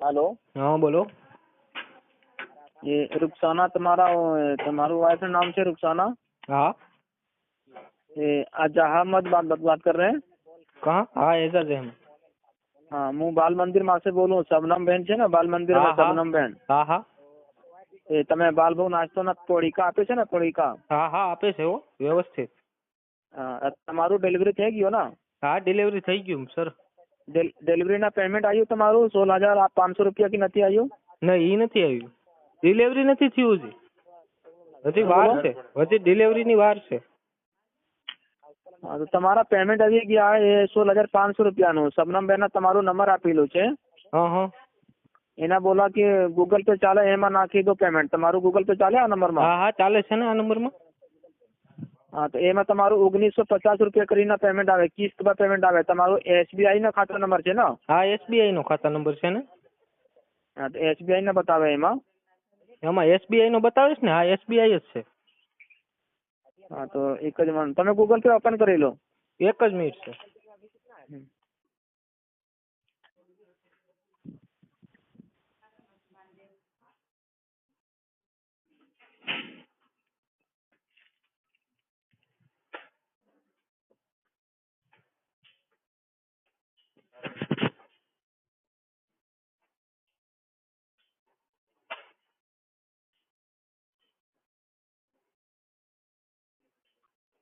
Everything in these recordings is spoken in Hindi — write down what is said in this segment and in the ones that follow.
हेलो। हाँ बोलो। ये रुखसाना તમારું वाइफ का नाम છે रुखसाना? हाँ। ये अजहा अहमद बात कर रहे हैं? कहाँ? हाँ एजाज है हम। हाँ, હું બાલ મંદિર માં से બોલું। શબનમ બેન છે ને બાલ મંદિર માં? શબનમ બેન, હા હા એ તમે બાલ બહુ નાસ્તો ના તોડીકા આપે છે ને? તોડીકા? હા હા આપે છે હો, વ્યવસ્થિત। તમારું ડિલિવરી થઈ ગયો ને? હા ડિલિવરી થઈ ગયું સર। ડિલિવરી ના પેમેન્ટ આવ્યું તમારું 16,500 રૂપિયા की નથી આવ્યું? નહીં એ નથી આવ્યું, ડિલિવરી નથી થયું હજી વાર છે, હજી ડિલિવરી ની વાર છે। હા, તો તમારા પેમેન્ટ આવી ગયા એ 16,500 રૂપિયાનું। શબનમ બેન તમારું નંબર આપેલું છે, હા હા એના બોલા કે ગૂગલ पे ચાલે એમાં નાખી દો પેમેન્ટ। તમારું ગૂગલ पे ચાલે આ નંબરમાં? હા હા ચાલે છે ને આ નંબરમાં। હા, તો એમાં તમારું 1950 રૂપિયા કરીને પેમેન્ટ આવે, કિસ્ત પર પેમેન્ટ આવે। તમારું SBI નો ખાતા નંબર છે ને? હા SBI નો ખાતા નંબર છે ને। હા, તો SBI ને બતાવે એમાં? એમાં SBI નો બતાવે છે ને? હા SBI જ છે। હા, તો એક જ મિનિટ, તમે ગૂગલ पे ઓપન કરી લો। એક જ મિનિટ છે।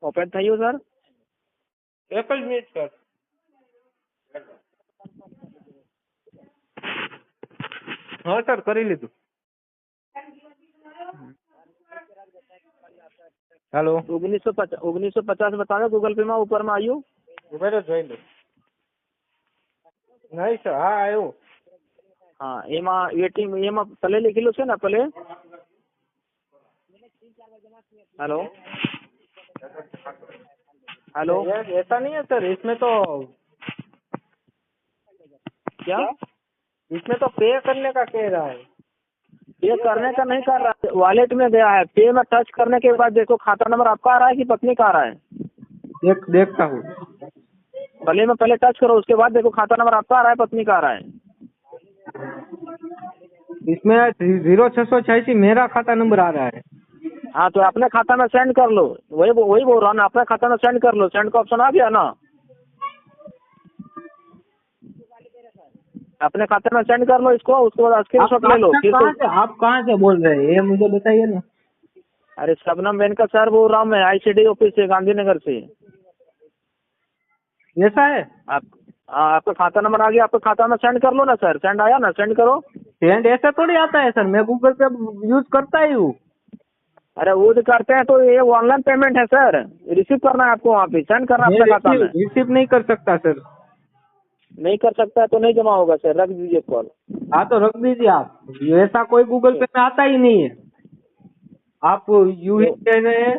ઓપન થયું સર? એક જ મિનિટ સર। હા સર કરી લીધું। હેલો 1950 બતાવે ગૂગલ पे માં ઉપર માં આવ્યું? ઉભેર જોઈ લો। નહીં સર હા આવ્યું। હા, એમાં વેટિંગ એમાં પલે લખેલું છે ને? પલે हेलो हेलो ऐसा नहीं है सर, इसमें तो क्या इसमें तो पे करने का कह रहा है। पे करने का नहीं कर रहा है, वॉलेट में गया है। पे में टच करने के बाद देखो खाता नंबर आपका आ रहा है कि पत्नी का आ रहा है? देखता हूँ। पले में पहले टच करो, उसके बाद देखो खाता नंबर आपका आ रहा है पत्नी का आ रहा है? इसमें 0686 मेरा खाता नंबर आ रहा है। हाँ, तो अपने खाता में सेंड कर लो। वही बोल रहा हूँ ना, अपने खाता में सेंड कर लो। सेंड का ऑप्शन आ गया ना? अपने खाते में सेंड कर लो इसको, उसके बाद स्क्रीनशॉट ले लो। फिर आप कहाँ से बोल रहे हैं ये मुझे बताइए ना। अरे शबनम बेन का सर बोल रहा हूँ मैं, ICD ऑफिस से, गांधीनगर से। ऐसा है? आपका खाता नंबर आ गया, आपका खाता में सेंड कर लो ना सर। सेंड आया ना? सेंड करो। सेंड ऐसा थोड़ी आता है सर, मैं गूगल पे यूज करता ही हूँ। अरे वो जो करते हैं तो ये ऑनलाइन पेमेंट है सर, रिसीव करना है आपको, वहाँ पे सेंड करना है अपने खाता में। रिसीव नहीं कर सकता सर। नहीं कर सकता है तो नहीं जमा होगा सर, रख दीजिए कॉल। हाँ तो रख दीजिए आप, ऐसा कोई गूगल पे में आता ही नहीं है। आप यूं ही कह रहे हैं